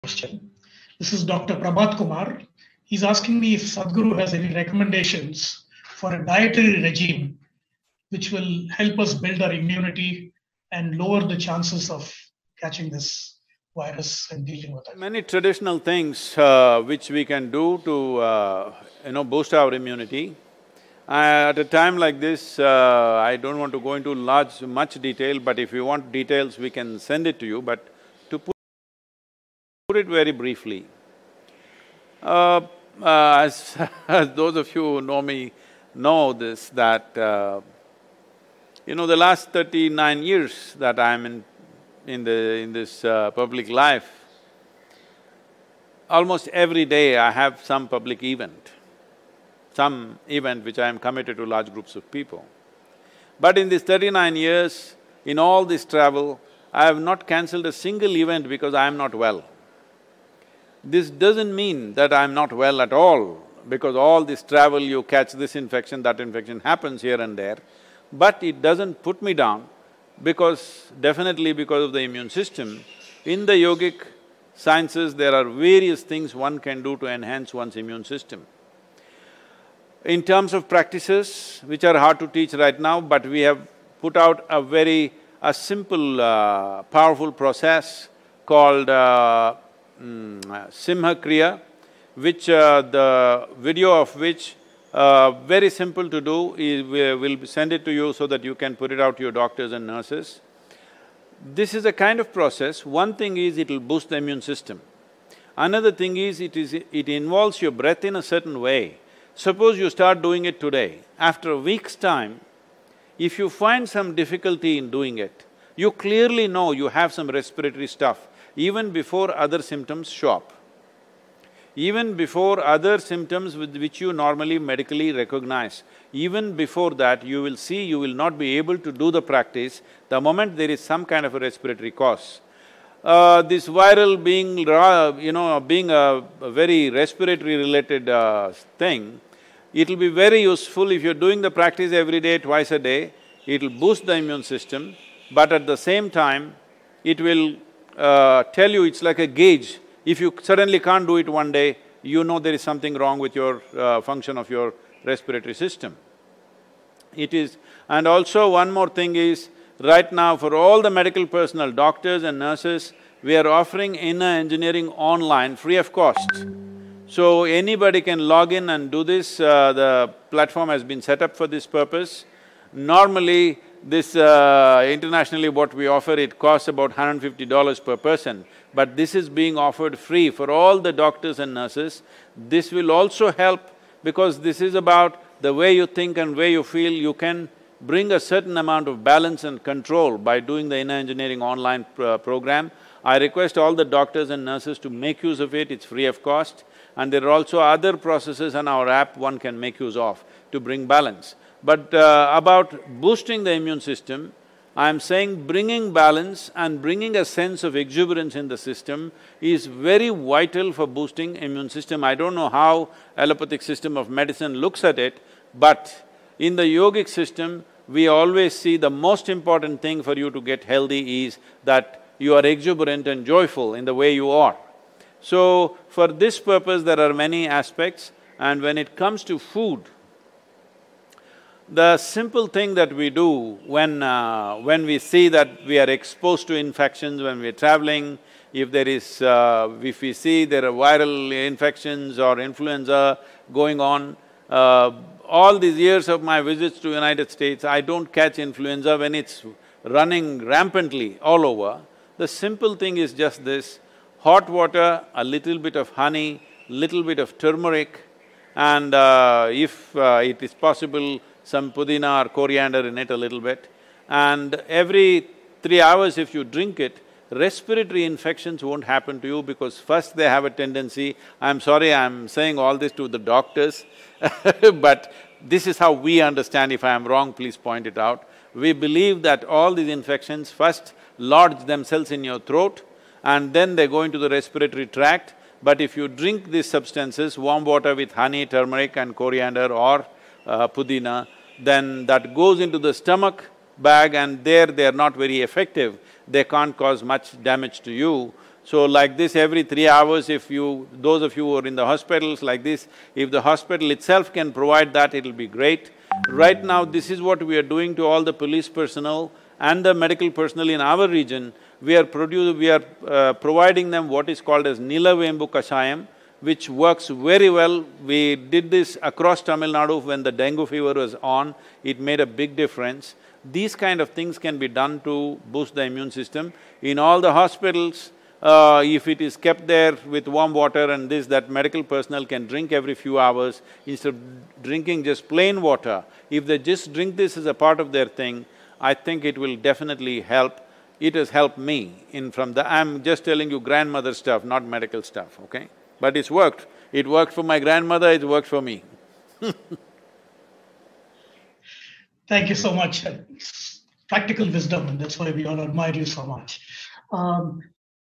question. This is Dr. Prabhat Kumar. He's asking me if Sadhguru has any recommendations for a dietary regime which will help us build our immunity and lower the chances of catching this virus and dealing with it. Many traditional things which we can do to, boost our immunity. At a time like this, I don't want to go into much detail, but if you want details, we can send it to you, but to put it very briefly. As those of you who know me know this, that the last 39 years that I'm in this public life, almost every day I have some public event, which I am committed to large groups of people. But in these 39 years, in all this travel, I have not cancelled a single event because I am not well. This doesn't mean that I'm not well at all, because all this travel you catch this infection, that infection happens here and there, but it doesn't put me down definitely because of the immune system. In the yogic sciences, there are various things one can do to enhance one's immune system. In terms of practices, which are hard to teach right now, but we have put out a simple, powerful process called Simha Kriya, which the video of which very simple to do, we'll send it to you so that you can put it out to your doctors and nurses. This is a kind of process. One thing is it'll boost the immune system. Another thing is it involves your breath in a certain way. Suppose you start doing it today, after a week's time, if you find some difficulty in doing it, you clearly know you have some respiratory stuff, even before other symptoms show up. Even before other symptoms which you normally medically recognize, even before that you will see you will not be able to do the practice the moment there is some kind of a respiratory cause. This viral being a very respiratory related thing, it'll be very useful if you're doing the practice every day, twice a day, it'll boost the immune system, but at the same time, it will tell you it's like a gauge. If you suddenly can't do it one day, you know there is something wrong with your function of your respiratory system. It is… and also one more thing is, right now for all the medical personnel, doctors and nurses, we are offering inner engineering online free of cost. So anybody can log in and do this, the platform has been set up for this purpose. Normally, this internationally what we offer, it costs about $150 per person, but this is being offered free for all the doctors and nurses. This will also help because this is about the way you think and way you feel. You can bring a certain amount of balance and control by doing the inner engineering online program. I request all the doctors and nurses to make use of it, it's free of cost. And there are also other processes on our app one can make use of to bring balance. But about boosting the immune system, I'm saying bringing balance and bringing a sense of exuberance in the system is very vital for boosting immune system. I don't know how allopathic system of medicine looks at it, but in the yogic system, we always see the most important thing for you to get healthy is that you are exuberant and joyful in the way you are. So, for this purpose, there are many aspects, and when it comes to food, the simple thing that we do when we see that we are exposed to infections when we are traveling, if we see there are viral infections or influenza going on, all these years of my visits to United States, I don't catch influenza when it's running rampantly all over. The simple thing is just this: hot water, a little bit of honey, little bit of turmeric, and if it is possible, some pudina or coriander in it a little bit. And every 3 hours if you drink it, respiratory infections won't happen to you because first they have a tendency… I'm sorry I'm saying all this to the doctors but this is how we understand. If I am wrong, please point it out. We believe that all these infections first lodge themselves in your throat and then they go into the respiratory tract. But if you drink these substances, warm water with honey, turmeric and coriander or pudina, then that goes into the stomach bag and there they are not very effective, they can't cause much damage to you. So like this, every 3 hours, those of you who are in the hospitals like this, if the hospital itself can provide that, it'll be great. Right now, this is what we are doing to all the police personnel and the medical personnel in our region. We are providing them what is called as Nilavembu Kashayam, which works very well. We did this across Tamil Nadu when the dengue fever was on, it made a big difference. These kind of things can be done to boost the immune system. In all the hospitals, if it is kept there with warm water and this, that medical personnel can drink every few hours instead of drinking just plain water. If they just drink this as a part of their thing, I think it will definitely help. It has helped me I'm just telling you grandmother stuff, not medical stuff, okay? But it's worked. It worked for my grandmother, it worked for me. Thank you so much. It's practical wisdom, and that's why we all admire you so much.